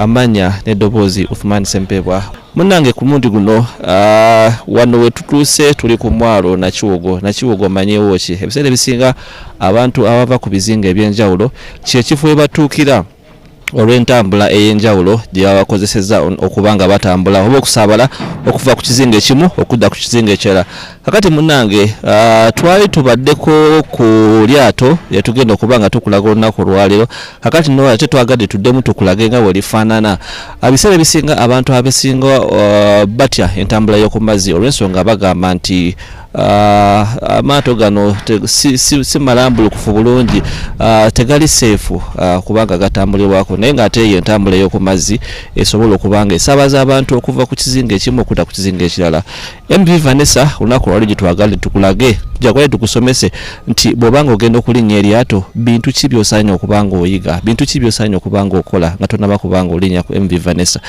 amanya n'eddoboozi Uthman Sempebwa. Munnange ku mundi guno wano we tutuuse tuli ku mwalo Nakiwogo manyeewo ki ebiseera ebisinga abantu abava ku bizinga ebyenjawulo kyekifo we batuukira olw'entambula ey'enjawulo gye babakozesezza okubanga batambula oba okusaabala okuva ku kizinga ekimu okudda ku kizinga ekirala. Kakati munnange twali tubaddeko ku lyato lyetugenda okubanga tukulaga olunaku olwaleero. Kakati no ate twagadde tuddemu tukulage nga bwe lifaanana. Ebiseera ebisinga abantu abasinga batya entambula y'oku mazzi olw'ensonga bagamba nti amaato gano si malambulukufu bulungi, tegali seefu kubanga gatambulibwako, naye ng'ate ye entambula y'oku mazzi esobola okubanga esaabaza abantu okuva ku kizinga ekimu okudda ku kizinga ekirala. MV Vanessa olunaku olwali gye twagadde tukulage tujakwale tukusomese nti bw'obanga ogenda okulinnya eryato bintu ki by'osaanye okubanga oyiga, bintu ki by'osaanye okubanga okola nga tonnaba kubanga olinnya ku MV Vanessa.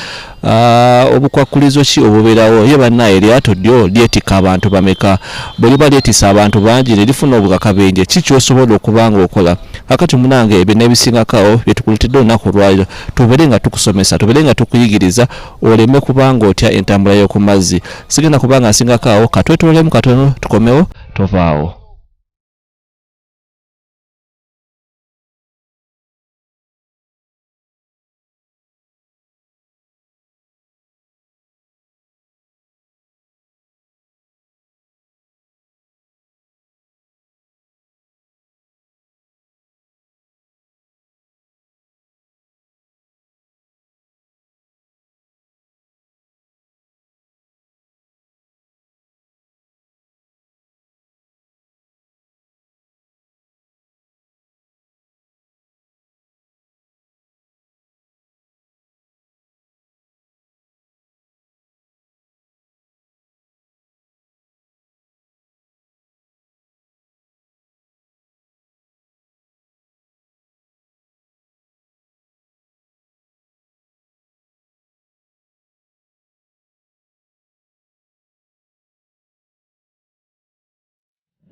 Obukwakkulizo ki obubeerawo ye bannaye eryato ddyo lyetikka abantu bameka, bwe liba lyetisa abantu bangi ne lifuna obukakabenje ki ky'osobola okubanga okola. Kakati munange ebyo n'ebisingakawo bye tukuletedde olunaku olwaliro tubeere nga tukusomesa, tubeere nga tukuyigiriza oleme kubanga otya entambula y'oku mazzi. Sigenda kubanga nsingakaawo katwetoolemu katono tukomewo tovaawo.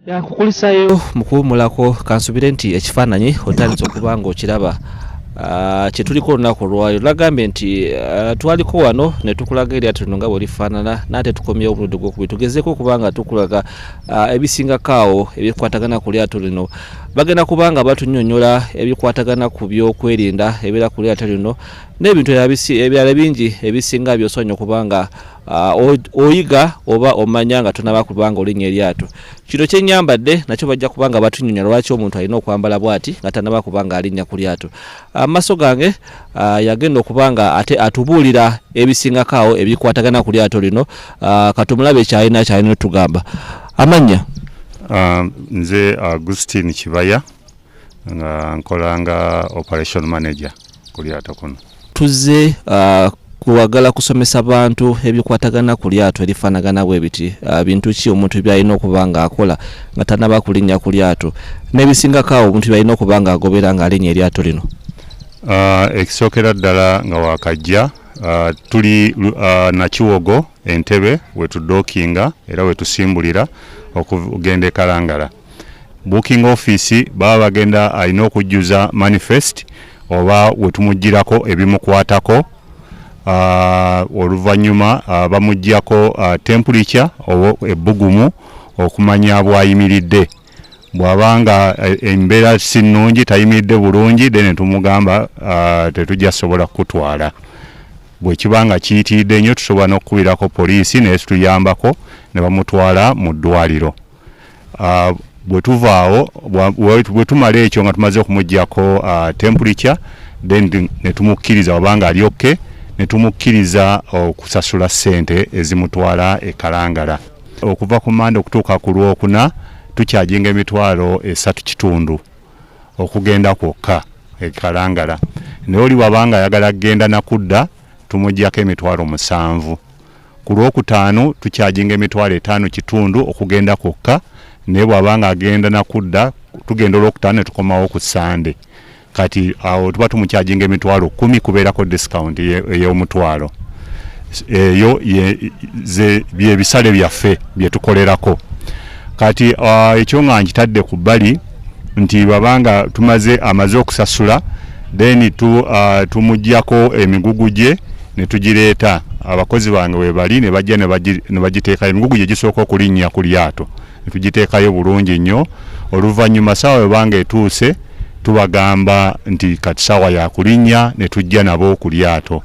Yakukulisayo mu kuwumulako kansubire nti ekifaananyi otandise okuba ng'okiraba kye tuliko olunaku olwaliro. Nagambye nti twaliko wano ne tukulaga eryato lino nga bwe lifaanana n'ate tukomyewo omulundi gw'okubiri tugezeeko okubanga tukulaga ebisingakaawo ebikwatagana ku lyato lino. Bagenda kubanga batunnyonnyola ebikwatagana ku byokwerinda ebiera ku lyato lino n'ebintu ebirala bingi ebisinga by'osobola okubanga oyiga oba omanya nga tonaba kubanga olinnya eryato. Kino kyennyambadde nakyo bajja kubanga batunnyonnyola lwaki omuntu alina okwambala bw'ati nga tanaba kubanga alinnya ku lyato. Amaaso gange yagenda okubanga ate atubuulira ebisingakaawo ebikwatagana ku lyato lino. Katumulabe kyalina tugamba. Amanya? Nze Agustin Kibaya nga nkolanga operation manager ku lyato kuno. Tuzze kuwagala kusomesa abantu ebikwatagana ku lyato erifaanagana bwe biti, bintu ki omuntu byalina okubanga akola nga tanaba kulinnya ku lyato n'ebisingakaawo omuntu byalina okubanga agobera nga alinnya eryato lino. Ekisookera ddala nga wakajja tuli Nakiwogo Entebbe we tudookinga era we tusimbulira okugenda e Kalangala. Booking office baba bagenda alina okujjuza manifest oba we tumugirako ebimukwatako. Oluvannyuma bamuggyako temperature oba ebbugumu okumanya bw'ayimiridde. Bw'abanga embeera si nnungi tayimiridde bulungi then tumugamba tetujja sobola kutwala. Bwe kibanga kiyitiridde nnyo tusobola n'okukubirako poliisi naye tutuyambako ne bamutwala mu ddwaliro. Bwe tuvaawo bwe tumala ekyo nga tumaze okumuggyako temperature then ne tumukkiriza obanga ali okay ne tumukkiriza okusasula ssente ezimutwala e Kalangala. Okuva ku Mande okutuuka ku Lwokuna tukyajinga emitwalo 3.5 okugenda kwokka e Kalangala. Naye oli wabanga ayagala kugenda nakudda tumuggyako emitwalo 7. Ku Lwokutaano tukyajinga emitwalo 5.5 okugenda kwokka, naye bw'abanga agenda nakudda tugenda Olwokutaano ne tukomawo ku Sande. Kati awo tuba tumukyajinga emitwalo 10 kubeerako discount ey'omutwalo. Eyo bye bisale byaffe bye tukolerako. Kati ekyo nga nkitadde ku bbali nti babanga amaze okusasula then tumujjako emigugu gye ne tugireeta abakozi bange we bali ne bajja ne bagiteeka emigugu gye gisooka okulinnya ku lyato ne tugiteekayo bulungi nnyo. Oluvannyuma saawa we banga etuuse tubagamba nti kati saawa ya kulinnya ne tujja nabo ku lyato.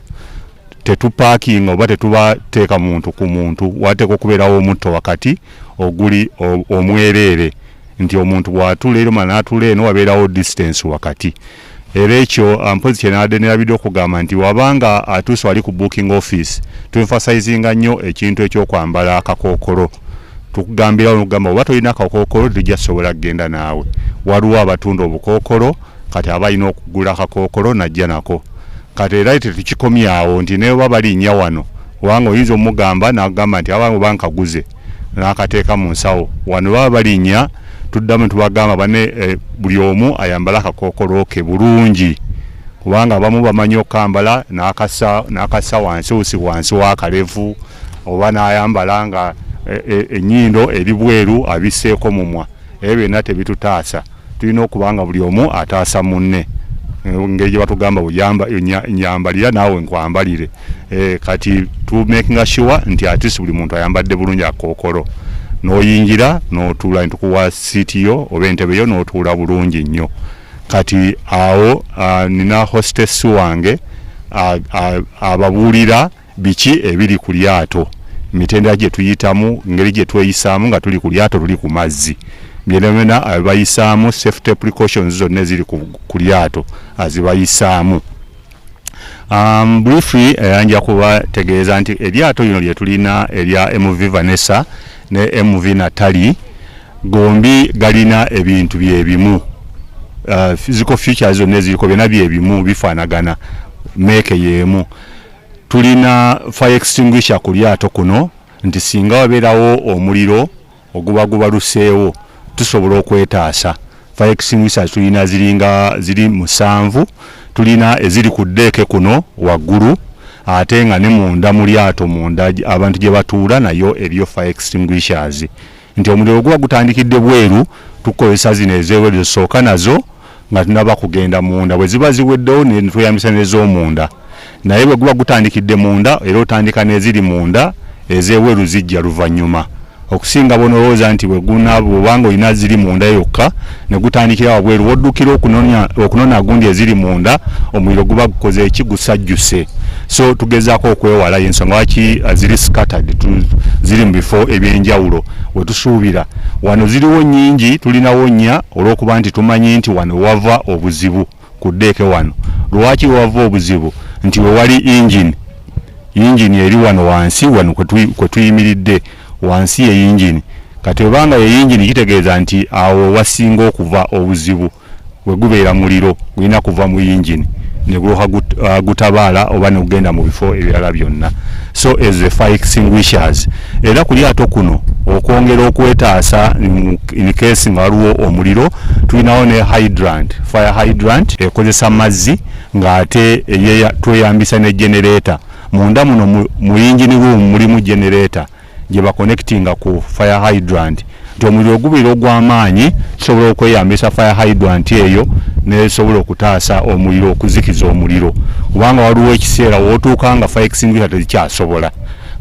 Tetupaakinga oba tetubateeka muntu ku muntu, wateeka okubeerawo omutto wakati oguli omwereere nti omuntu bw'atula ero n'atula eno wabeerawo distance wakati. Era ekyo mpozi kyenabadde nerabidde okugamba nti wabanga atuuse wali ku booking office tuemphasizinga nnyo ekintu ekyokwambala akakookolo. Tukugambirawo nokugamba oba tolina akakookolo tujja sobola kgenda naawe. Waliwo abatunda obukookolo kati aba alina okugula akakookolo najja nako. Kati era tetukikomyawo nti naye oba balinnya wano kubanga oyinza omugamba n'agamba nti abange bankaguze n'akateeka mu nsawo. Wano baba balinnya tuddamu tubagamba bane buli omu ayambala akakookolo ke bulungi kubanga abamu bamanyi okambala n'akassa wansi w'akalevu oba n'ayambala nga ennyindo eri bweru abisseeko mumwa. Ebyo byonna tebitutaasa. Tulina okubanga buli omu ataasa munne. Engeri gye batugamba nyambalira naawe nkwambalire. Kati tumakinga sure nti atisi buli muntu ayambadde bulungi akakookolo. N'oyingira n'otuula ntukuwa siiti yo oba entebe yo n'otuula bulungi nnyo. Kati awo nina hostess wange ababuulira biki ebiri ku lyato, mitendera gye tuyitamu, ngeri gye tweyisaamu nga tuli ku lyato tuli ku mazzi. Byonna abayisaamu safety precautions zonna eziri ku lyato azibayisaamu. Briefly anja kubategeeza nti eryato lino lye tulina erya MV Vanessa ne MV Natalie gombi galina ebintu byebimu. Physical features zonna eziriko byonna byebimu bifaanagana make yeemu. Tulina fire extinguisher ku lyato kuno nti singa wabeerawo omuliro oguba gubaluseewo tusobola okwetaasa. Fire extinguishers tulina ziri 7. Tulina eziri ku ddeeke kuno waggulu ate nga ne munda mu lyato munda abantu gye batuula nayo eriyo fire extinguishers. Nti omuliro guba gutandikidde bweru tukozesa zino ez'ebweru zisooka nazo nga tunaba kugenda munda. Bwe ziba ziweddewo ne tweyambisa n'ez'omunda. Naye bwe guba gutandikidde munda era otandika n'eziri munda ez'ebweru zijja luvannyuma. Okusinga bonolowooza nti bwobanga olina ziri munda yokka ne gutandikira wabweru woddukira okunona gundi eziri munda omuliro guba gukoze eki gusajjuse. So tugezaako okwewala y'ensonga lwaki ziri scattered ziri mu bifo ebyenjawulo we tusuubira. Wano ziriwo nnyingi tulinawo nnya olw'okuba nti tumanyi nti wano wava obuzibu ku ddeeke wano. Lwaki wava obuzibu? Nti we wali yingini eri wano wansi wano kwe tuyimiridde wansi ye yingini. Kati obanga ye yingini kitegeeza nti awo wasinga okuva obuzibu we gubeera muliro gulina kuva mu yingini ne gutabaala oba ne kugenda mu bifo ebirala byonna. So as a fire extinguishers era ku lyato kuno okwongera okwetaasa in case nga waliwo omuliro tulinawo ne fire hydrant ekozesa mazzi ng'ate tweyambisa ne generator. Munda muno mu yingini room mulimu generator gye bakonectinga ku fire hydrant. Nti omuliro ogubeera ogw'amaanyi tusobola okweyambisa fire hydrant eyo nesobola okutaasa omuliro, okuzikiza omuliro. Kubanga waliwo ekiseera wootuuka nga fire extinguisher tezikyasobola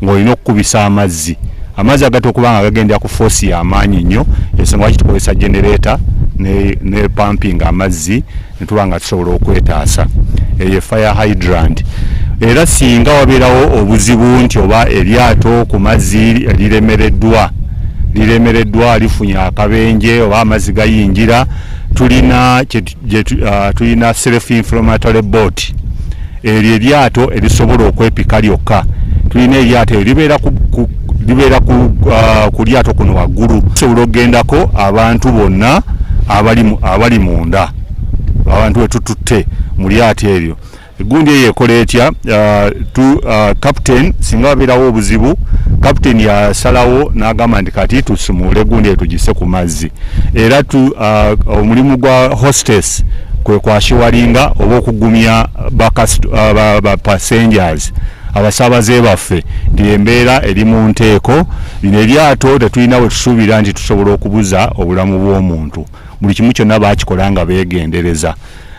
ng'olina okukubisa amazzi agate okubanga gagendera ku force y'amaanyi nnyo. Ensonga lwaki tukozesa generator ne pumping amazzi ne tuba nga tusobola okwetaasa. Eyo fire hydrant. Era singa wabeerawo obuzibu nti oba eryato ku mazzi liremereddwa lifunye akabenje oba amazzi gayingira, tulina self inflammatory boat. Eryo eryato erisobola okwepika lyokka. Tulina eryato libeera ku lyato kuno waggulu, tusobola okugendako abantu bonna abali munda, abantu wetututte mu lyato eryo. Egundi eyo ekola etya? Captain singa wabeerawo obuzibu, captain yasalawo n'agamba nti kati tusumule egundi eyo tugisse ku mazzi. Era omulimu gwa hostess kwe kwashiwalinga oba okugumya ba passengers abasaabaze baffe nti embeera eri mu nteeko. Bino eryato tetulina we tusuubira nti tusobola okubuza obulamu bw'omuntu. Buli kimu kyonna baakikola nga beegendereza.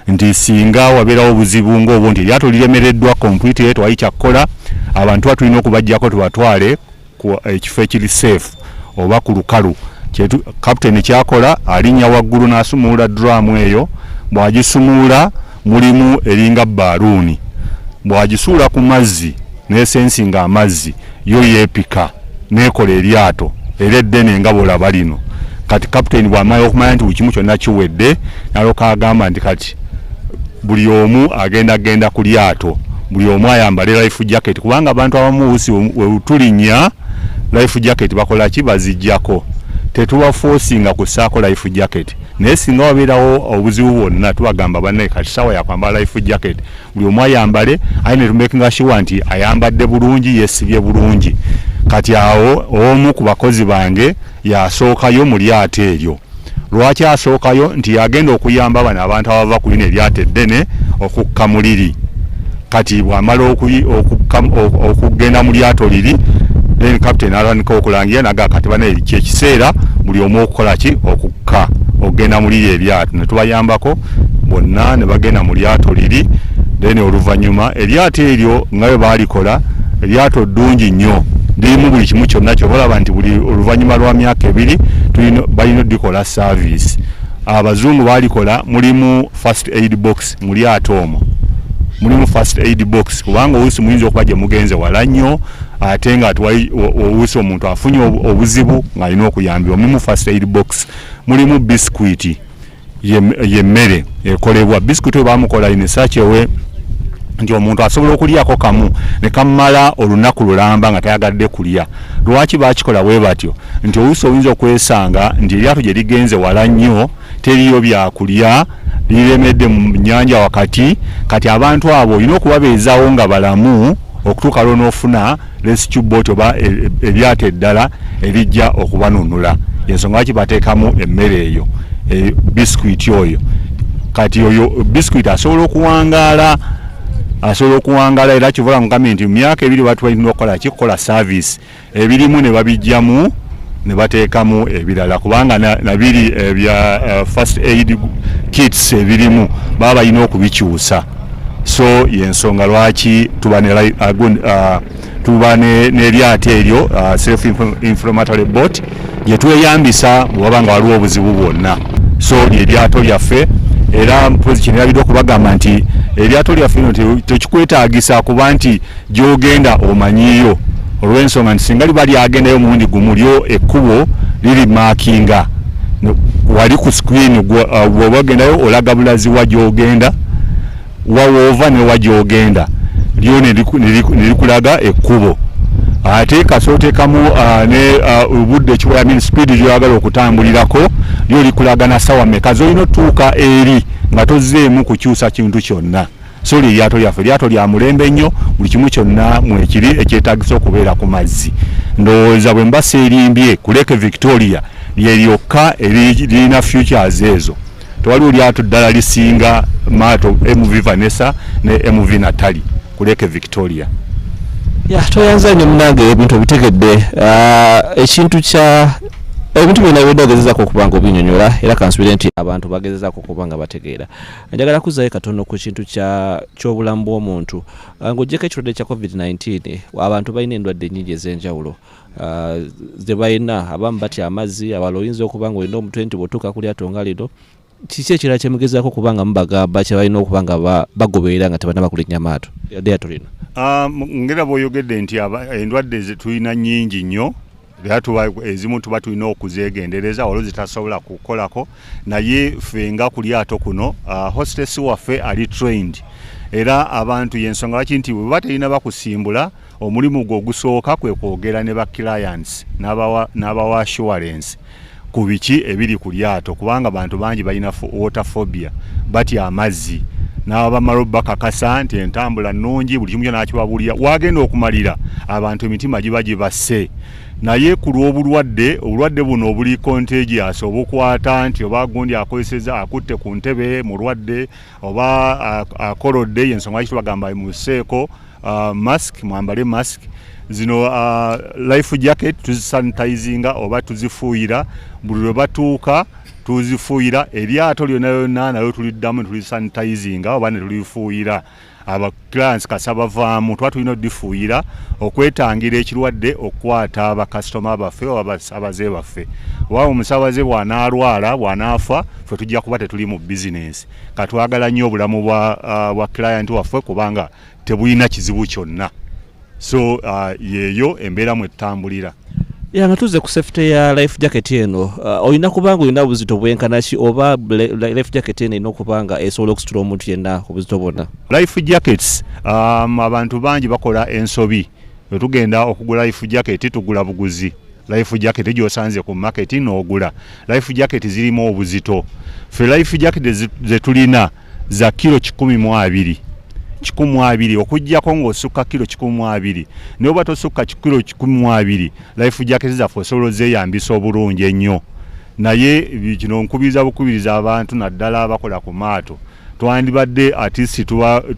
nti singa wabeerawo obuzibu ng'obwo nti eryato liremereddwa completely tewali kyakkola, abantu batulina okubajjako tubatwale ku ekifo ekiri safe oba ku lukalu. Kapitaani kyakola alinnya waggulu n'asumuula drum eyo, bw'agisumuula mulimu eringa baaluuni, bw'agisuula ku mazzi n'esensinga amazzi yo yeepika n'ekola eryato era eddene nga bw'olaba lino. Kati kapitaani bw'amala okumanya nti buli kimu kyonna kiwedde, n'alyoka agamba nti kati buli omu agenda ku lyato, buli omu ayambale life jacket, kubanga abantu abamu wuusi wetulinnya life jacket bakola ki, bazijjako. Tetubaforcinga kusaako life jacket, naye singa wabeerawo obuzibu bwonna tubagamba banne kati sawa yakwambala life jacket, buli omu ayambale, aye ne tumakinga sure nti ayambadde bulungi, yeesibye bulungi. Kati awo omu ku bakozi bange yasookayo mu lyato eryo. Lwaki asookayo? Nti yagenda okuyamba bano abantu abava ku lino eryato eddene okukka mu liri. Kati bw'amala okugenda mu lyato liri, then captain alwanika okulangira naga kati bana ekiseera buli omu okukola ki, okukka ogenda mu liri eryato. Ne tubayambako bonna ne bagenda mu lyato liri, then oluvannyuma eryato eryo nga bwe baalikola, eryato ddungi nnyo, lirimu buli kimu kyonna kyobalaba nti buli oluvannyuma lwa myaka 2 balina oddikola service. Abazungu baalikola, mulimu first aid box mu lyato omwo, mulimu first aid box, kubanga oluusi muyinza okuba gye mugenze wala nnyo ate nga oluusi omuntu afunye obuzibu ng'alina okuyambibwa. Mulimu first aid box, mulimu biscuit y'emmere ekolebwa. Biscuit we baamukola in such a way nti omuntu asobola okulyako kamu ne kamala olunaku lulamba nga tayagadde kulya. Lwaki baakikola bwe batyo? Nti oluusi oyinza okwesanga nti eryato gye ligenze wala nnyo, teriyo byakulya, liremedde mu nnyanja wakati. Kati abantu abo olina okubabeezaawo nga balamu okutuuka lwo n'ofuna rescue boat oba eryato eddala erijja okubanunula. Yensonga lwaki bateekamu emmere eyo, biscuit oyo. Kati oyo biscuit asobola okuwangaala era kivola mugambe nti mu myaka 2 batu balina okukola kikola service ebirimu ne babijjamu ne bateekamu ebirala, kubanga nabiri ebya first aid kits ebirimu baba balina okubikyusa. So yensonga lwaki tuba n'eryato eryo self inflammatory boat gye tweyambisa bw'oba nga waliwo obuzibu bwonna. So lyeryato lyaffe, era mpozi kinirabidde okubagamba nti eryato lyaffe lino tekikwetaagisa kuba nti gy'ogenda omanyiyo, olw'ensonga nti singa liba lyagendayo mulundi gumu lyo ekkubo liri maakinga wali ku screen, bw'oba ogendayo olaga bulazi wa gy'ogenda, wawoova ne wa gy'ogenda, lyo ne likulaga ekkubo. Ate kasooteekamu ne obudde kiwamini speed gyoyagala okutambulirako, lyo likulaga na sawa meka zolina otuuka eri nga tozzeemu kukyusa kintu kyonna. So lyeryato lyaffe lyato lya mulembe nnyo, buli kimu kyonna mwekiri ekyetaagisa okubeera ku mazzi. Ndowooza bwe mbasa erimbye ku Lake Victoria lyeryokka lirina futures ezo. Tewaliwo lyato ddala lisinga maato MV Vanessa ne MV Natalie ku Lake Victoria. Toyanza nnyo munange ebintu obitegedde. Ebintu byonna byonna ogezezaako okuba nga obinyonyola, era kansubire nti abantu bagezezaako okuba nga bategeera. Njagala kuzzayo katono ku kintu ky'obulamu bw'omuntu. Ng'oggyeko ekirwadde kya COVID-19, abantu balina endwadde nnyingi ez'enjawulo ze balina. Abamu batya amazzi, abalala oyinza okuba nga olina omutwe nti bw'otuuka ku lyato nga lino. Kiki ekirala kye mugezaako okuba nga mubagamba kye balina okuba nga bagoberera nga tebanaba kulinnya maato lyato lino? Ngera bw'oyogedde nti endwadde ze tulina nnyingi nnyo, era ezimu tuba tulina okuzeegendereza olwo zitasobola kukolako, naye ffe nga ku lyato kuno hostess waffe ali trained, era abantu yensonga lwaki nti bwe batalina bakusimbula, omulimu gwe ogusooka kwe kwogera ne ba clients n'abawa assurance ku biki ebiri ku lyato, kubanga abantu bangi balina water phobia, batya amazzi. N'abamala bakakasa nti entambula nnungi, buli kimu kyonna nakibabulira, wagenda okumalira abantu emitima giba gibasse. Naye ku lw'obulwadde buno obuli contagious, obukwata nti oba gundi akozeseza akutte ku ntebe mulwadde oba akolodde, yensonga lwaki tubagamba museeko mask, mwambale mask zino, life jacket tuzisanitinga oba tuzifuuyira buli lwe batuuka tuzifuuyira eryato lyonna nayo tuliddamu tulisanitizinga oba ne tulifuuyira aba clients kasabavaamu tuba tulina odifuuyira okwetangira ekirwadde okukwata abakasitoma baffe oba abasabaze baffe waawe omusabaze bw'anaalwala bw'anaafa ffe tujja kuba tetuli mu bizinesi katwagala nnyo obulamu bwa client waffe kubanga tebulina kizibu kyonna so yeeyo embeera mwe tutambulira. Nga tuze ku safety ya life jacket eno olina kubanga olina buzito bwenkana ki oba life jacket eno erina okubanga esobola okusitula omuntu yenna obuzito bwonna? Life jackets abantu bangi bakola ensobi wetugenda okugula life jacket tugula buguzi life jacket gy'osanze ku market n'ogula life jacket zirimu obuzito ffe life jacket zetulina za kilo 12 okujjako ng'osukka kilo 12 naye oba tosukka kilo 12 life jacket zaffe osobola zeeyambisa obulungi ennyo naye kino nkubiriza abantu naddala abakola ku maato twandibadde atisi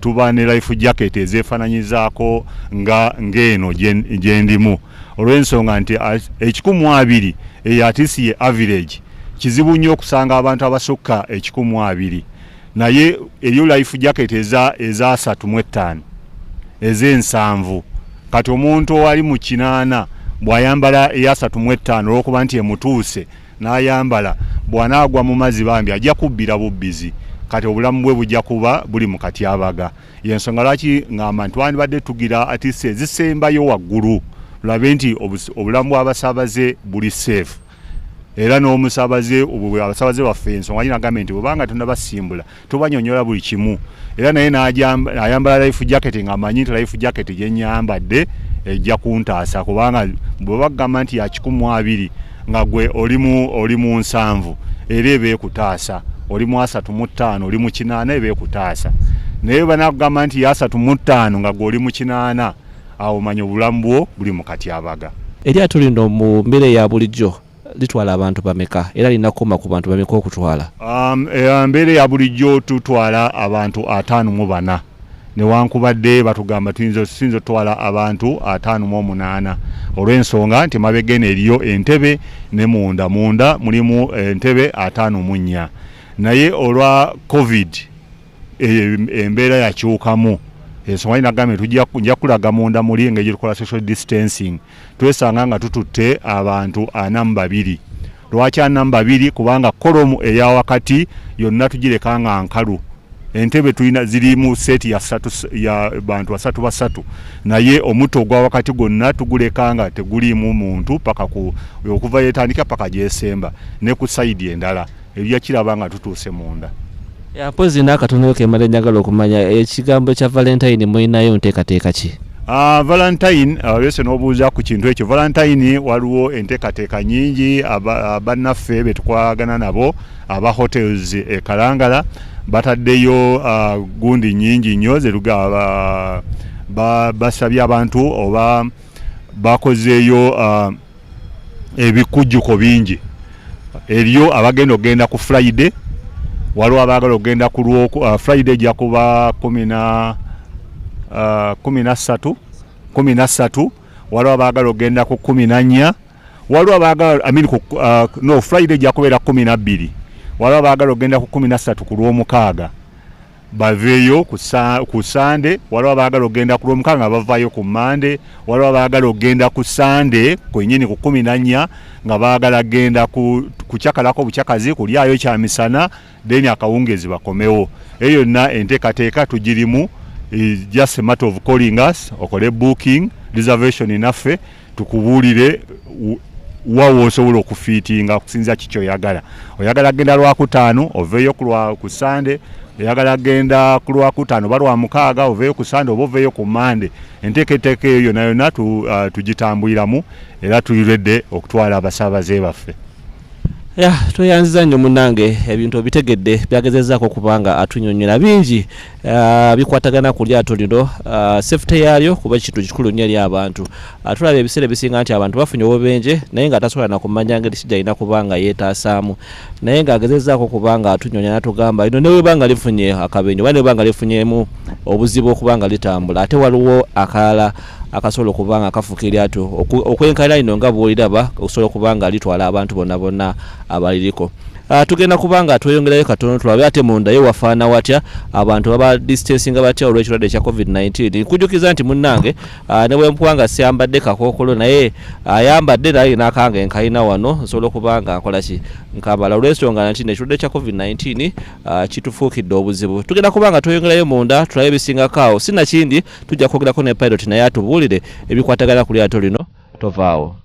tuba ne life jacket ezeefaananyizaako ng'eno gyendimu olw'ensonga nti 12 eyo atisi ye average kizibu nnyo okusanga abantu abasukka 12 naye eriyo life jacket eza 35 ez'ensanvu kati omuntu owali mu 8 bw'ayambala eya 35 olw'okuba nti emutuuse n'ayambala bw'anaagwa mu mazzi bambi ajja kubbira bubbizi kati obulamu bwe bujja kuba buli mu katyabaga yensonga lwaki ngamba twandibadde tugira atisi ezisembayo waggulu tulabe nti obulamu bw'abasaabaze buli safe era n'omusabaze abasabaze baffe ensonga nyina gavumenti bwebanga tunabasimbula tubanyonyola buli kimu era naye n'ayambala life jacket ng'amanyi nti life jacket gyenyambadde ejja kuntaasa kubanga bwe bagamba nti ya 12 nga gwe oli mu 7 era ebeekutaasa oli mu 35 oli mu 8 ebeekutaasa naye banagamba nti ya 35 nga gwe oli mu 8 awo manyi obulamu bwo buli mu katyabaga. Eryato lino mu mbeera ya bulijjo litwala abantu bameka era lina kukoma ku bantu bameka okutwala? Mbeera ya bulijjo tutwala abantu 54 newankubadde batugamba tuyinza otwala abantu 58 olw'ensonga nti mabega eriyo Entebbe ne munda mulimu Entebbe 54 naye olwa covid embeera yakyukamu ensonga nagambye tujja kulaga munda muli engeri tukola social distancing twesanga nga tututte abantu 42 lwaki 42 kubanga kolomu eya wakati yonna tugireka nga nkalu Entebbe tulina ziri mu seti ya bantu 3 naye omuto ogwa wakati gonna tuguleka nga tegulimu muntu paka okuva yetandika paka gyesemba ne ku side endala ebya kiraba nga tutuuse munda. Mpozi n'akatono kemala njagala okumanya ekigambo kya Valentine mulinayo nteekateeka ki? Valentine yose n'obuuza ku kintu ekyo. Valentine waliwo enteekateeka nyingi abannaffe betukwagana nabo aba hotels e Kalangala bataddeyo gundi nyingi nnyo zeruga basabye abantu oba bakozeeyo ebikujjuko bingi eriyo abagenda okgenda ku Friday waliwo abaagala okgenda ku Friday ejja kuba 13 waliwo abaagala okgenda ku 14 waliwo abaagala Friday ejja kubeera 12 waliwo abaagala okgenda ku 13 ku Lwomukaaga baveeyo ku Sunday waliwo abaagala okgenda ku Lwomukaaga nga bavaayo ku Monday waliwo abaagala okgenda ku Sunday kwennyini ku 14 nga baagala genda kucakalako bucakazi kulyayo kyamisana then akawungezi bakomewo eyo yonna enteekateeka tugirimu just a matter of calling us okole booking reservation naffe tukubuulire wawo osobola okufiitinga okusinza kikyo oyagala genda Lwakutaano oveeyo ku Sunday oyagala genda ku Lwakutaano oba Lwamukaaga oveeyo ku Sunday oba oveeyo ku Monday enteekateeka eyo yonna yonna tugitambuliramu era tuyiredde okutwala abasaabaze baffe. Tweyanziza nnyo munnange ebintu obitegedde byagezezzaako kubanga atunyonyola bingi bikwatagana ku lyato lino safety yaalyo kuba kintu kikulu nnyo eri abantu tulaba ebiseera ebisinga nti abantu bafunye obubenje naye nga tasobola nakumanya ngeri kijja kubanga yeetaasaamu naye ng'agezezzaako kubanga atunyonya natugamba lino ne webanga lifunye akabenje oba ne webanga lifunyemu obuzibu okubanga litambula ate waliwo akalala akasobola okubanga akafuuka eryato okwenkalira lino nga bw'oliraba okusobola okubanga litwala abantu bonna abaliriko. tugenda kubanga tweyongerayo katono tulabe ate munda ye wafaana watya abantu baba distancinga batya olw'ekirwadde ekya covid-19 nkujukiza nti munnange ne bwe mpwanga siyambadde kakookolo naye ayambadde naye n'akanga enkayina wano nsobola okubanga nkolaki nkambala olw'ensonga nti ekirwadde ekya covid-19 kitufuukidde obuzibu tugenda kubanga tweyongerayo munda tulabe ebisingako awo sinakindi tujja kwogerako ne pilot naye atubuulire ebikwatagana ku lyato lino tovaawo.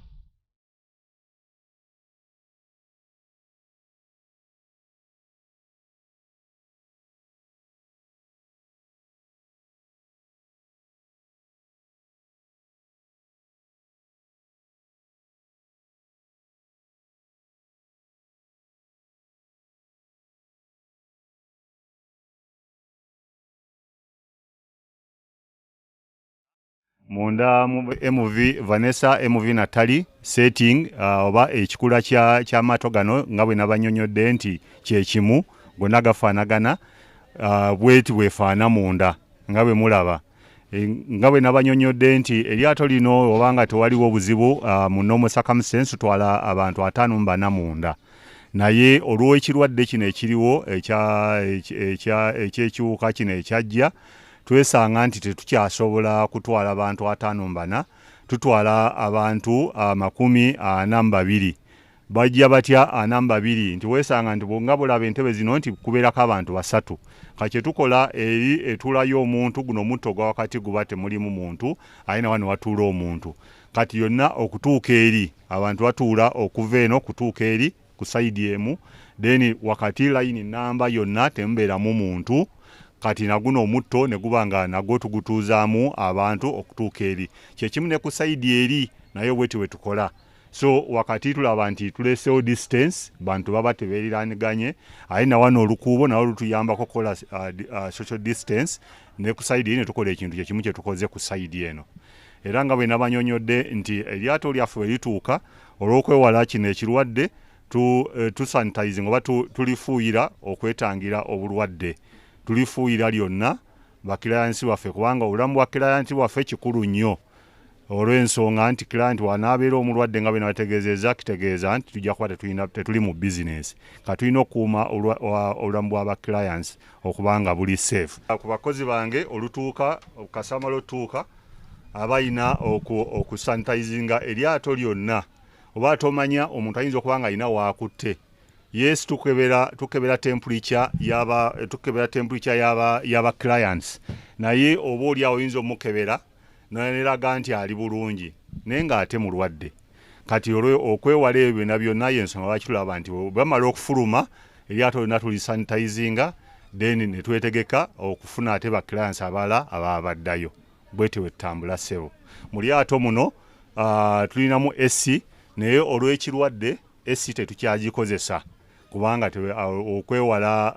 Munda MV Vanessa MV Natalie setting oba ekikula kya mato gano nga bwe nabanyonyodde nti kyekimu gonna gafaanagana bweti bwefaana munda nga bwe mulaba nga bwe nabanyonyodde nti eryato lino obanga tewaliwo obuzibu mu normal circumstance tutwala abantu 54 munda naye olw'ekirwadde kino ekiriwo ekyekiwuka kino ekyajja twesanga nti tetukyasobola kutwala abantu 54 tutwala abantu 42 bajja batya 42 nti wesanga nti nga bulaba entebe zino nti kubeerako abantu 3 kakye tukola eri etulayo omuntu guno mutto gwa wakati guba temulimu muntu ayina wano watuula omuntu kati yonna okutuuka eri abantu batuula okuva eno kutuuka eri ku sayidi emu then wakati line namba yonna temubeeramu muntu kati naguno omutto ne gubanga nagwo tugutuuzaamu abantu okutuuka eri kyekimu ne ku sayidi eri naye bweti we tukola so wakati tulaba nti tulesewo distance bantu baba tebeeriraniganye aye na wano olukuubo nawo lutuyambako kola social distance ne ku sayidi ne tukola ekintu kyekimu kye tukoze ku sayidi eno era nga bwe nabanyonyodde nti eryato lyaffe we lituuka olw'okwewala kino ekirwadde tusanitizing oba tulifuuyira okwetangira obulwadde tulifuuyira lyonna bakirayansi baffe kubanga obulamu bwa kirayansi bwaffe kikulu nnyo olw'ensonga nti kiranti wanaabeera omulwadde nga bwe nabategeezezza kitegeeza nti tujja kuba tetuli mu bizinesi katulina okukuuma obulamu bw'abakirayansi okuba nga buli safe. Ku bakozi bange olutuuka kasama lwotuuka abayina okusanitizinga eryato lyonna oba tomanya omuntu ayinza okuba nga alina waakutte yes tukebera temperature yaba clients naye oba oli awo oyinza omukebera neraga nti ali bulungi naye ng'ate mulwadde kati okwewala ebyo byonna byonna yensonga lwaki tulaba nti bamala okufuluma eryato lyonna tulisanitizinga then ne twetegeka okufuna ate ba clients abalala ababa baddayo bwete wetutambula ssebo mu lyato muno tulinamu AC naye olw'ekirwadde AC tetukyagikozesa kubanga okwewala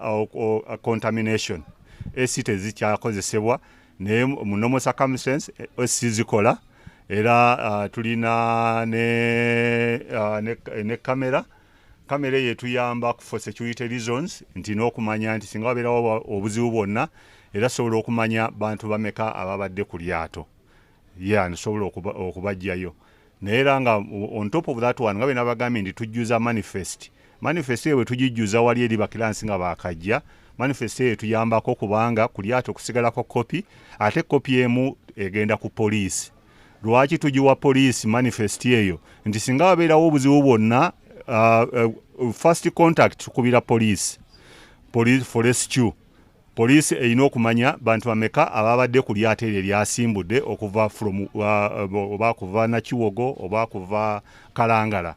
contamination AC tezikyakozesebwa naye mu normal circumstance AC zikola era tulina ne kamera yetuyamba for security reasons nti n'okumanya nti singa wabeerawo obuzibu bwonna era sobola okumanya bantu bameka ababadde ku lyato nsobola okubajjayo naye era nga on top of that one nga bwe nabagambye nti tujjuza manifest eyo bwe tugijjuza wali eri bakiransi nga bakajja manifest eyo tuyambako kubanga ku lyato kusigalako kopi ate kopi emu egenda ku poliisi lwaki tugiwa poliisi manifest eyo nti singa wabeerawo obuzibu bwonna first contact tukubira poliisi for rescue poliisi erina okumanya bantu bameka ababadde ku lyato eryo eryasimbudde oba kuva Nakiwogo oba kuva Kalangala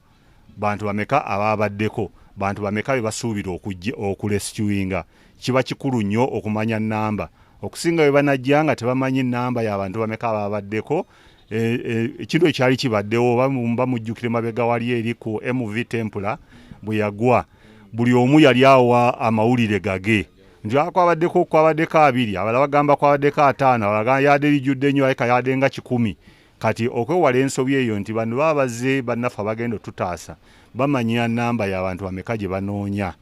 bantu bameka ababaddeko bantu bameka be basuubira okurescuinga kiba kikulu nnyo okumanya namba okusinga bwe banajja nga tebamanyi namba y'abantu bameka ababaddeko ekintu ekyali kibaddewo oba mujjukire mabega wali eri ku MV Tempula bwe yagwa buli omu yali awa amawulire gage nti kwabaddeko 2 abalala bagamba kwabaddeko 5 abalala yadde lijjudde nnyo ayika yadde nga 10 kati okwewala ensobi eyo nti bano baba bazze bannaffe abagenda otutaasa bamanya namba y'abantu bameka gye banoonya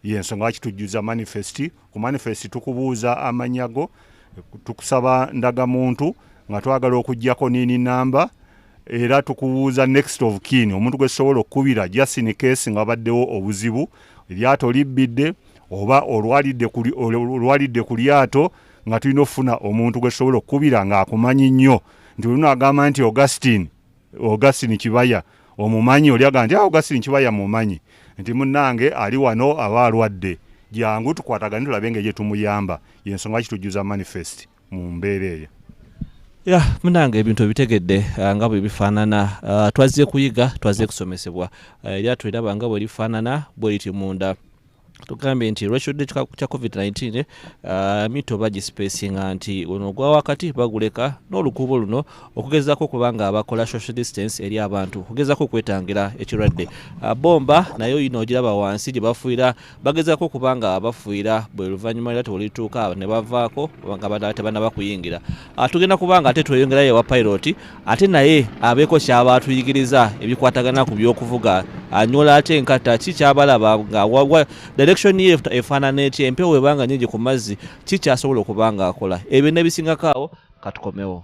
yensonga lwaki tujjuza manifesti ku manifesti tukubuuza amanyago tukusaba ndagamuntu nga twagala okuggyako nini namba era tukubuuza next of kin omuntu gwe tusobola okukubira just in case nga wabaddewo obuzibu eryato libbidde oba olwalidde ku lyato nga tulina okufuna omuntu gwe tusobola okukubira ng'akumanyi nnyo nti olina agamba nti Augustine Kibaya omumanyi oli agamba nti Augustine Kibaya mumanyi nti munnange ali wano aba alwadde jangu tukwatagane tulabe engeri tumuyamba yensonga kitujuza manifest mu mbeera eyo. Munange ebintu ebitegedde nga bwe bifaanana twazze kuyiga twazze kusomesebwa eryato eraba nga bwe lifaanana bwe liti munda tugambye nti olwekidde kya covid-19 mito bagispacinga nti ono ogwa wakati baguleka n'olukuubo luno okugezaako kubanga abakola social distance eri abantu okugezaako okwetangira ekirwadde. Bomba nayo yino ogiraba wansi gye bafuira bagezaako kubanga abafuira bwe luvannyuma eryato olituuka ne bavaako nga tebanaba kuyingira. Tugenda kubanga ate tweyongerayo ewa pilot ate naye abeeko kyaba atuyigiriza ebikwatagana ku by'okuvuga anyola ate enkata kikyabalaba nga direction ye efaanana etya empewo webanga nyingi ku mazzi kikyasobola okubanga akola ebyo nebisingako awo katukomewo.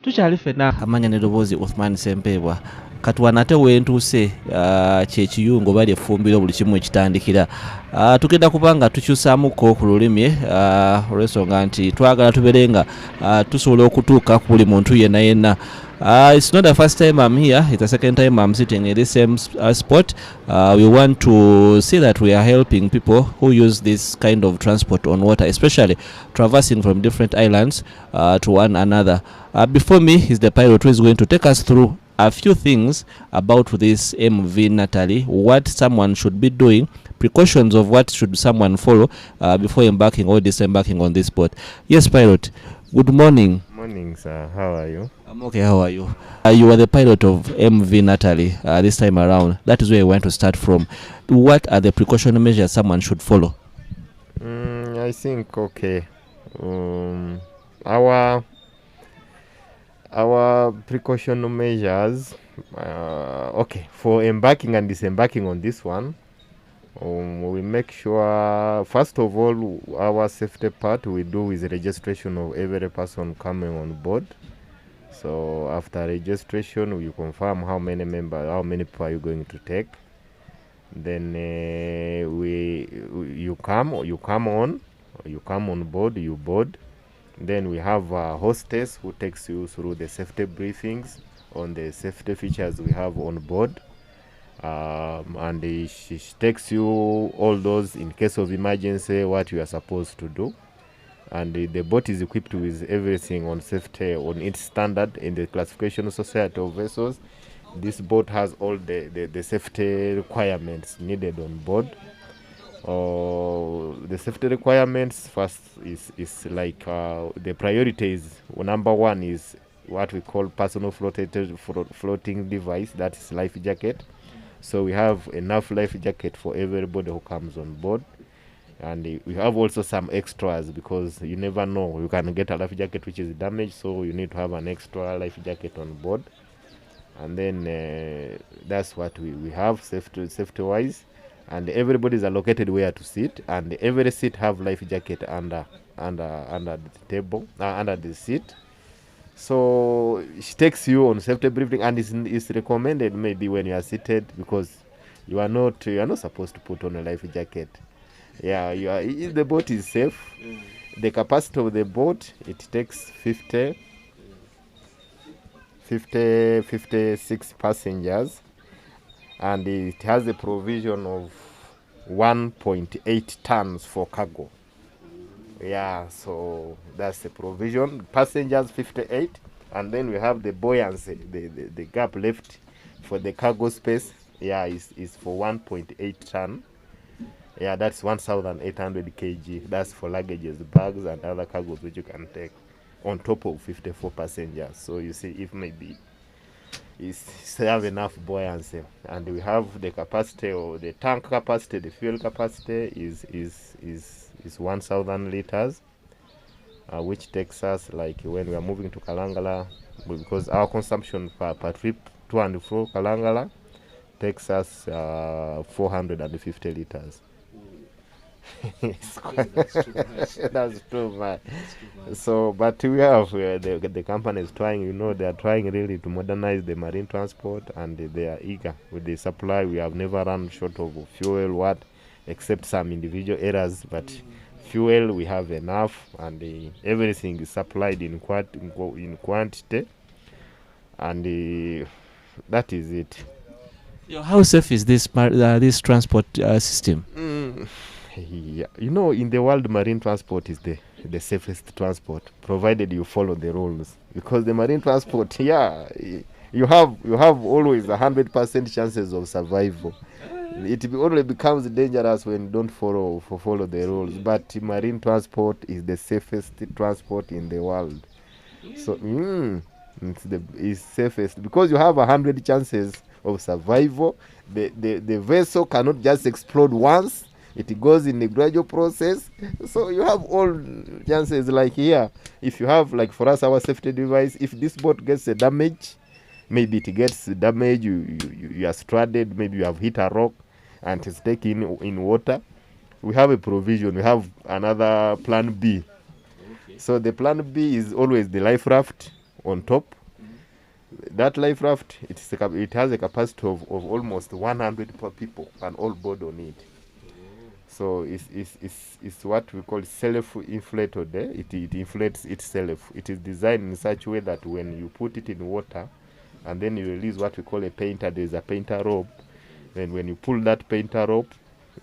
Tukyali ffenna amanya ne ddoboozi Othman Ssempebwa katuwana ate wentuuse kyekiyungo bali effumbiro buli kimu ekitandikira. Tugenda kubanga tukyusaamuko ku lulimi olw'ensonga nti twagala tubeere nga tusobola okutuuka ku buli muntu yenna. It's not the first time I'm here, it's the second time I'm sitting in this same spot. We want to see that we are helping people who use this kind of transport on water, especially traversing from different islands to one another. Before me is the pilot who is going to take us through a few things about this MV Natalie, what someone should be doing, precautions of what should someone follow before embarking or disembarking on this boat. Yes, pilot, good morning. Morning, sir. How are you? I'm okay, how are you? You are the pilot of MV Natalie this time around. That is where I want to start from. What are the precautionary measures someone should follow? I think, okay. Our precautionary measures, okay, for embarking and disembarking on this one, we make sure, first of all, our safety part we do with the registration of every person coming on board. So after registration, we confirm how many people are you going to take. Then you come on board, you board. Then we have a hostess who takes you through the safety briefings on the safety features we have on board. And she takes you all those in case of emergency what you are supposed to do. And the boat is equipped with everything on safety on its standard in the classification society of vessels. This boat has all the safety requirements needed on board. The safety requirements first is like the priorities. Number one is what we call personal floating device, that is life jacket. So we have enough life jacket for everybody who comes on board. And we have also some extras because you never know, you can get a life jacket which is damaged, so you need to have an extra life jacket on board. And then that's what we have safety wise. And everybody is allocated where to sit, and every seat have life jacket under the table, under the seat. So she takes you on safety briefing, and it's recommended maybe when you are seated, because you are not supposed to put on a life jacket. Yeah, if the boat is safe, the capacity of the boat, it takes 56 passengers, and it has a provision of 1.8 tons for cargo. Yeah, so that's the provision. Passengers 58, and then we have the buoyancy, the gap left for the cargo space. Yeah, is for 1.8 ton. Yeah, that's 1,800 kg. That's for luggages, bags, and other cargoes which you can take on top of 54 passengers. So you see, if maybe have enough buoyancy, and we have the capacity, or the tank capacity, the fuel capacity is 1,000 liters, which takes us, like when we are moving to Kalangala, because our consumption per trip to and fro Kalangala takes us 450 liters. That's too much. So, but we have the company is trying. They are trying really to modernize the marine transport, and they are eager with the supply. We have never run short of fuel, except some individual errors, but fuel we have enough, and everything is supplied in quantity, and that is it. How safe is this transport system? Yeah. In the world, marine transport is the safest transport, provided you follow the rules. Because the marine transport, you have always 100% chances of survival. It only becomes dangerous when you don't follow the rules. But marine transport is the safest transport in the world. So it's safest because you have 100 chances of survival. The vessel cannot just explode once. It goes in a gradual process. So you have all chances. Like here, if you have, like for us, our safety device, if this boat gets a damage, maybe it gets damage, you are stranded, maybe you have hit a rock and it's taken in water, we have a provision. We have another plan B. So the plan B is always the life raft on top. That life raft, it has a capacity of almost 100 people and all board on it. So it's what we call self-inflated. It inflates itself. It is designed in such a way that when you put it in water and then you release what we call a painter, there's a painter rope. Then when you pull that painter rope,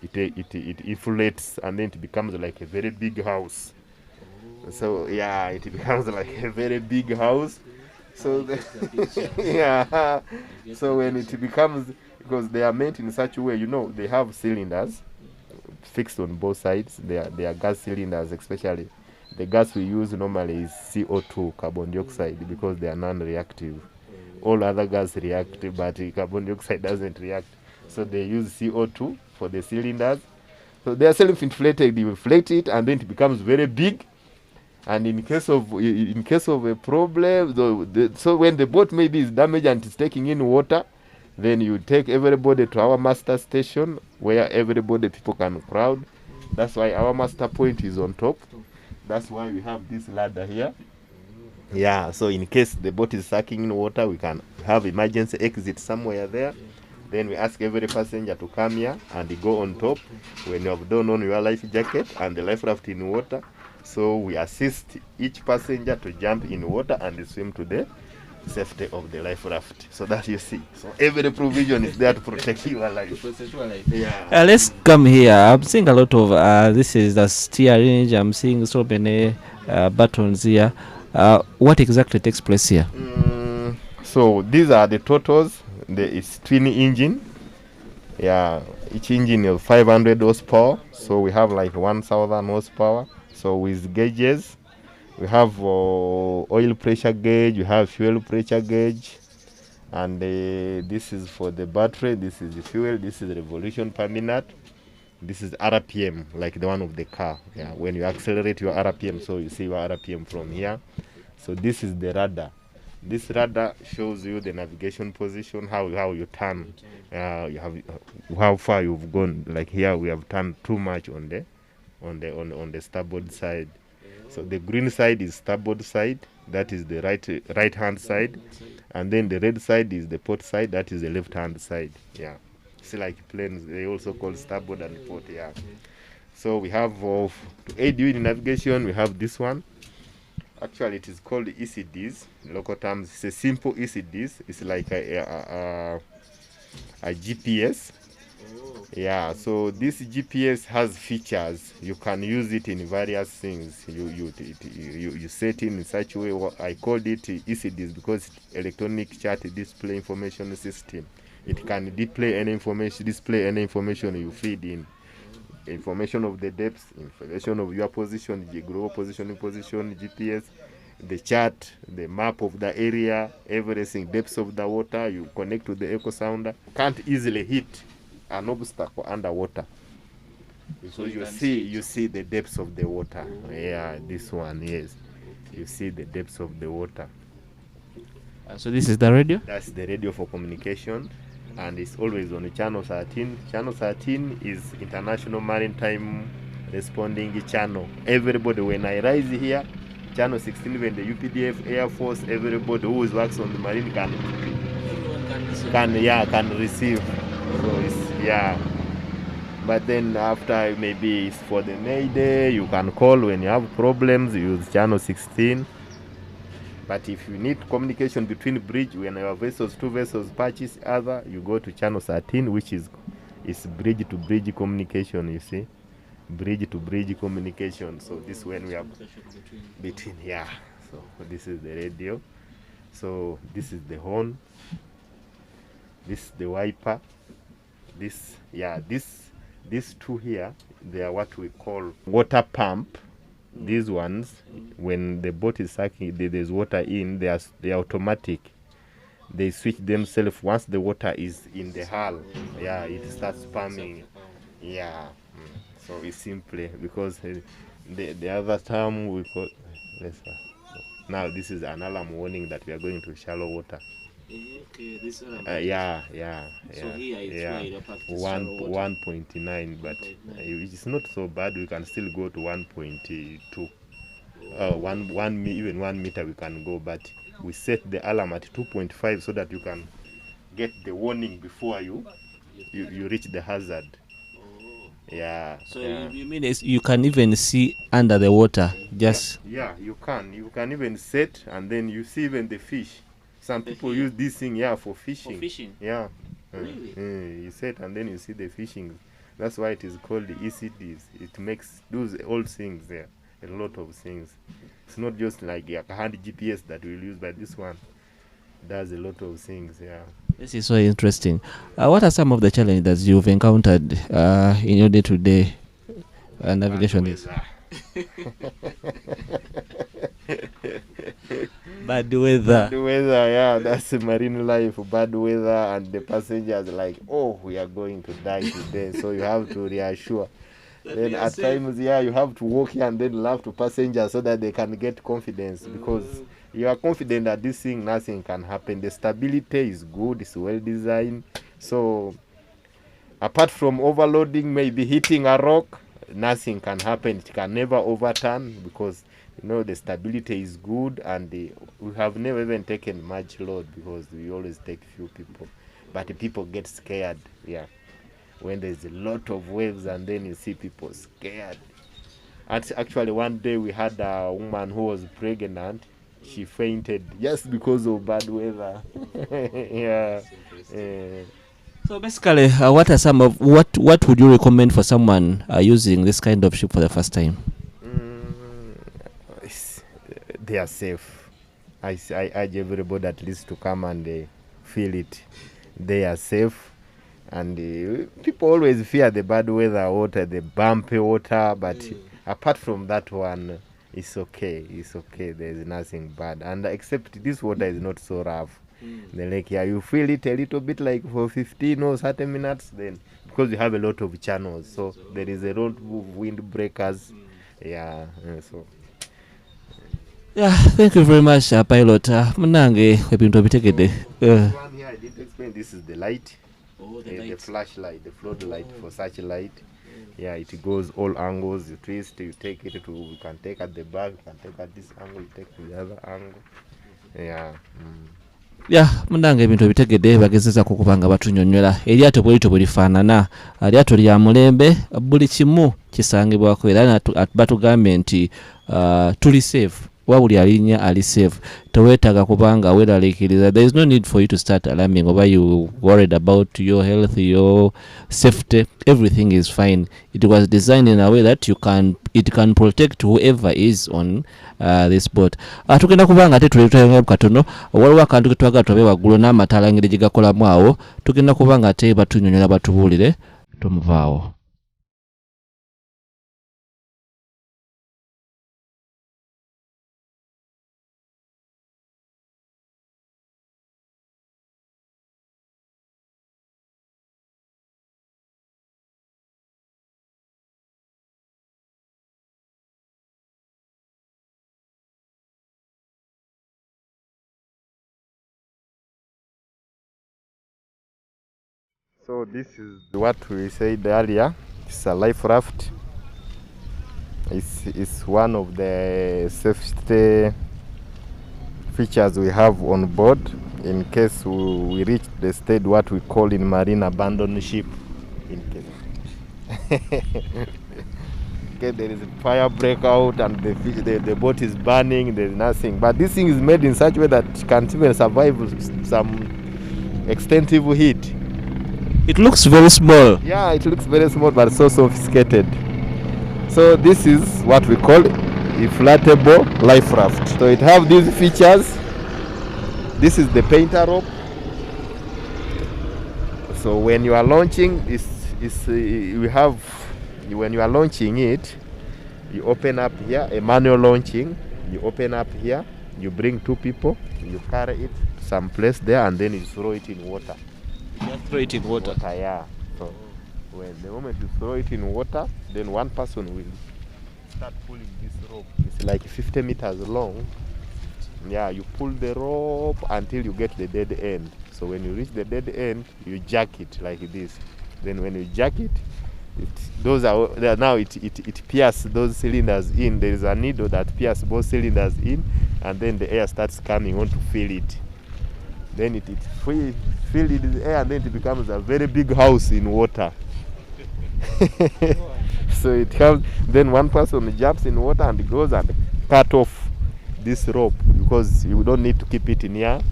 it inflates, and then it becomes like a very big house. So it becomes like a very big house. So so when it becomes, because they are made in such a way, they have cylinders fixed on both sides. They are gas cylinders, especially the gas we use normally is CO2, carbon dioxide, because they are non-reactive. All other gas react, but carbon dioxide doesn't react. So they use CO2 for the cylinders. So they are self-inflated. You inflate it, and then it becomes very big. And in case of a problem, so when the boat maybe is damaged and it's taking in water, then you take everybody to our master station where people can crowd. That's why our master point is on top. That's why we have this ladder here. So in case the boat is sucking in water, we can have emergency exit somewhere there. Then we ask every passenger to come here and go on top when you have done on your life jacket and the life raft in water. So we assist each passenger to jump in water and swim to the safety of the life raft. So that you see. So every provision is there to protect your life. Let's come here. I'm seeing a lot of this is the steering. I'm seeing so many buttons here. What exactly takes place here? So these are the totals. It's twin engine. Each engine is 500 horsepower. So we have like 1,000 horsepower. So with gauges, we have oil pressure gauge, we have fuel pressure gauge, and this is for the battery, this is the fuel, this is the revolution per minute, this is RPM, like the one of the car. When you accelerate your RPM, so you see your RPM from here. So this is the radar. This radar shows you the navigation position, how you turn, how far you've gone. Like here, we have turned too much on the starboard side. So the green side is starboard side, that is the right hand side, and then the red side is the port side, that is the left hand side. See, like planes, they also call starboard and port. So we have to aid you in navigation, we have this one. Actually, it is called ECDs, local terms. It's a simple ECDs. It's like a GPS. So this GPS has features. You can use it in various things. You set in such a way. I called it ECDs because it's electronic chart display information system. It can display any information you feed in. Information of the depth, information of your position, global position, GPS, the chart, the map of the area, everything, depths of the water. You connect to the echo sounder. Can't easily hit an obstacle underwater. So you see the depths of the water. Yeah, this one, yes. You see the depths of the water. So this is the radio? That's the radio for communication, and it's always on channel 13. Channel 13 is International Maritime Responding Channel. Everybody, when I rise here, channel 16, when the UPDF, Air Force, everybody who works on the marine can receive. So it's, but then after, maybe it's for the Mayday, you can call when you have problems, use channel 16. But if you need communication between bridge, when your vessels, two vessels patch each other, you go to channel 13, which is bridge to bridge communication, you see. Bridge to bridge communication. So this when we have between, so this is the radio. So this is the horn. This is the wiper. These two here, they are what we call water pump. These ones, when the boat is sucking, there's water in, they're automatic. They switch themselves once the water is in the hull. It starts pumping. So it's simply because the other term we call now this is an alarm warning that we are going to shallow water. Okay, this one. So here it's 1.9, but it's not so bad. We can still go to 1.2. Even 1 meter we can go, but we set the alarm at 2.5 so that you can get the warning before you reach the hazard. You mean you can even see under the water? Just you can even set, and then you see even the fish. Some people use this thing for fishing. For fishing? Yeah. Really? You set and then you see the fishing. That's why it is called the ECDs. It makes those all things there. A lot of things. It's not just like a hand GPS that we'll use, but this one does a lot of things. This is so interesting. What are some of the challenges you've encountered in your day-to-day navigation? Bad weather. Bad weather, that's marine life. Bad weather, and the passengers like, we are going to die today. So you have to reassure. Then at times, you have to walk here and then laugh to passengers so that they can get confidence, because you are confident that this thing, nothing can happen. The stability is good, it's well designed. So apart from overloading, maybe hitting a rock, nothing can happen. It can never overturn, because the stability is good, and we have never even taken much load because we always take few people. But people get scared, when there's a lot of waves, and then you see people scared. Actually, one day we had a woman who was pregnant. She fainted just because of bad weather. So basically, what are some of what would you recommend for someone using this kind of ship for the first time? They are safe. I urge everybody at least to come and feel it. They are safe, and people always fear the bad weather water, the bumpy water, but apart from that one, it's okay. There's nothing bad, and except this water is not so rough. The lake, you feel it a little bit like for 15 or 30 minutes, then because you have a lot of channels, so there is a lot of wind breakers. Thank you very much, pilot. Munange ebintu bitegedde. One here I did explain. This is the light. The flashlight, the floodlight for such light. It goes all angles. You twist, you take it to. You can take at the back. You can take at this angle. You take to the other angle. Munange ebintu bitegedde bagezeza kukubanga batunnyonnyola eryato bwelito bwe lifaanana. Lyato lya mulembe, buli kimu kisangibwako, era batugambye nti tuli safe. Wabuli alinya ali safe. Tewetaga kubanga weeraliikiriza. There is no need for you to start alarming over you worried about your health, your safety. Everything is fine. It was designed in a way that it can protect whoever is on this boat. Tugenda kubanga ate tuleta katono waliwo akantu ketwagala twabe waggulu n'amataala engeri gye gakolamu awo. Tugenda kubanga ate batunnyonnyola batubuulire tomuvaawo. So this is what we said earlier. It's a life raft. It's one of the safety features we have on board in case we reach the state what we call in marine abandoned ship. In case okay, there is a fire breakout and the boat is burning, there's nothing. But this thing is made in such a way that it can even survive some extensive heat. It looks very small. Yeah, it looks very small but so sophisticated. So this is what we call inflatable life raft. So it have these features. This is the painter rope. So when you are launching, when you are launching it, you open up here, a manual launching. You open up here, you bring two people, you carry it some place there, and then you throw it in water. Just throw it in water. Yeah. So when the moment you throw it in water, then one person will start pulling this rope. It's like 50 meters long. Yeah, you pull the rope until you get the dead end. So when you reach the dead end, you jack it like this. Then when you jack it, it pierces those cylinders in. There is a needle that pierces both cylinders in, and then the air starts coming on to fill it. Then it filled with the air, and then it becomes a very big house in water. So it comes. Then one person jumps in water and goes and cut off this rope, because you don't need to keep it near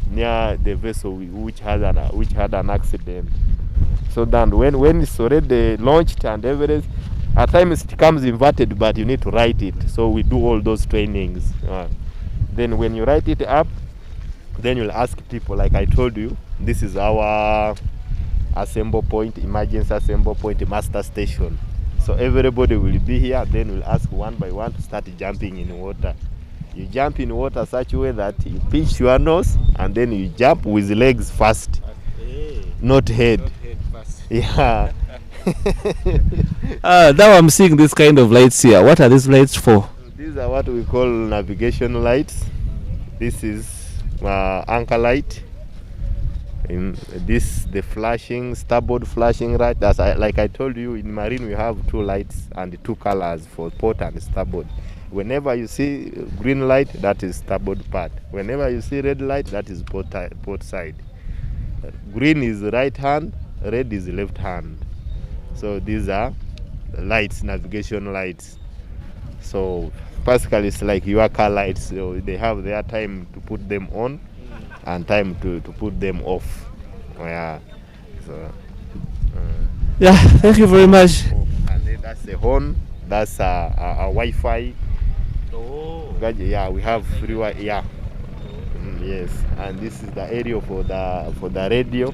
the vessel which had an accident. So then when it's already launched and everything, at times it comes inverted, but you need to right it. So we do all those trainings. Then when you write it up, then you'll ask people, like I told you, this is our assemble point, emergency assemble point, master station. So everybody will be here. Then we'll ask one by one to start jumping in water. You jump in water such a way that you pinch your nose, and then you jump with legs first, not head. Yeah. Now I'm seeing this kind of lights here. What are these lights for? These are what we call navigation lights. This is anchor light. In this, the flashing, starboard flashing light. That's like I told you, in marine we have two lights and two colors for port and starboard. Whenever you see green light, that is starboard part. Whenever you see red light, that is port side. Green is right hand, red is left hand. So these are lights, navigation lights. So basically it's like your car lights. So they have their time to put them on and time to put them off. Yeah. So Yeah, thank you very much. and then that's the horn. That's a Wi-Fi. Yeah, we have free Wi-Fi. Yeah. Yes, and this is the area for the radio,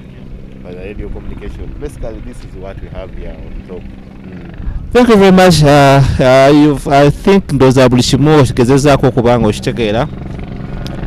for the radio communication. Basically, this is what we have here on top. Thank you very much. I think ndoza buli kimu okigezezaako okubanga okitegeera.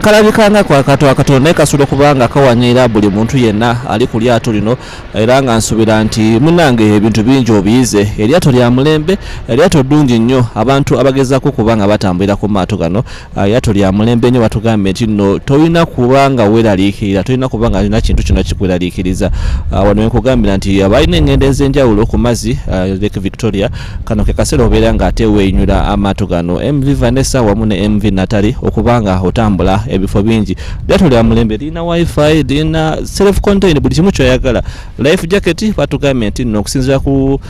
Kalabika nga kwa katono naye kasobola okubanga kawanira buli muntu yenna ali ku lyato lino, era nga nsubira nti munnange ebintu bingi obiyize. Eryato lya mulembe, eryato ddungi nnyo. Abantu abagezaako kubanga batambulira ku maato gano, eryato lya mulembe nnyo. Batugambye nti nno tolina kubanga weeraliikirira, tolina kubanga alina kintu kyonna kikweraliikiriza. Wano wenkugambira nti abalina engendo ez'enjawulo ku mazzi, Lake Victoria, kano ke kaseera obeera ng'ate weeyinyula amaato gano, MV Vanessa wamu ne MV Natalie, okubanga otambula ebifo bingi. Lyato lya mulembe lirina wifi, lirina self contained, buli kimu kyoyagala. Life jacket batugambye nti nno okusinziira ku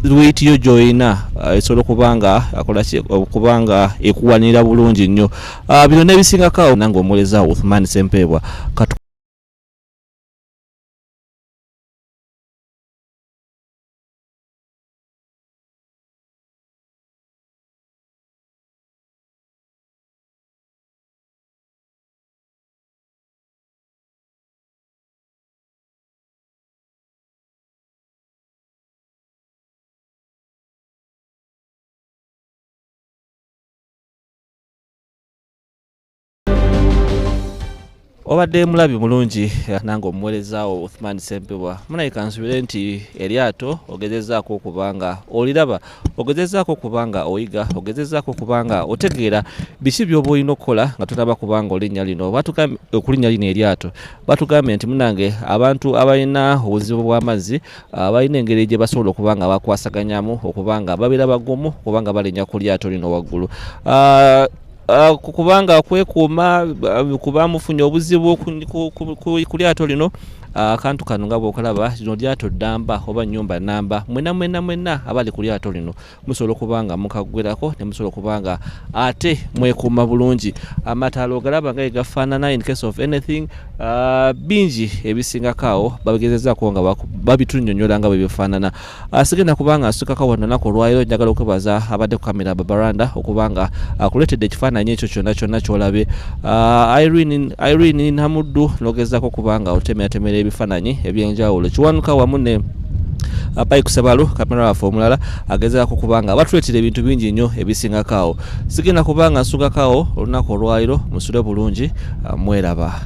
weight yo gy'olina esobola okubanga ekuwanira bulungi nnyo. Bino n'ebisingako nange omuleza Uthman Sempebwa. obadde mulabi mulungi nange omuweerezaawo Uthman Ssempebwa munayika nsubire nti eryato ogezezaako okubanga oliraba ogezezaako okubanga oyiga ogezezaako okubanga otegeera biki by'oba olina okukola nga tonaba kubanga olinnya lino okulinnya lino eryato batugambye nti munange abantu abalina obuzibu bw'amazzi balina engeri gye basobola okubanga bakwasaganyamu okubanga babeera bagumu okubanga balinnya ku lyato lino waggulu kubanga kwekuuma kuba mufunye obuzibu ku lyato lino akantu kano nga bw'okalaba lino lyato ddamba oba nnyumba nnamba mwenna abali ku lyato lino musobola okubanga mukaggwerako ne musobola okubanga ate mwekuuma bulungi amataala ogalaba nga egafaanana in case of anything bingi ebisingakaawo babigezezaako nga babitunnyonnyola nga bwe bifaanana sigenda kubanga nsukako wano nnaku olwaliro njagala okwebaza abadde ku kamera Babaranda okubanga akuleetedde ekifaananyi ekyo kyonna ky'olabe Irene Namuddu n'ogezaako kubanga otemeratemera ebifaananyi ebyenjawulo kiwanuka wamu ne Pike Sebalu kamera waffe omulala agezaako kubanga batuleetera ebintu bingi nnyo ebisingakaawo sigenda kubanga nsukakaawo olunaku olwaliro musule bulungi mweraba.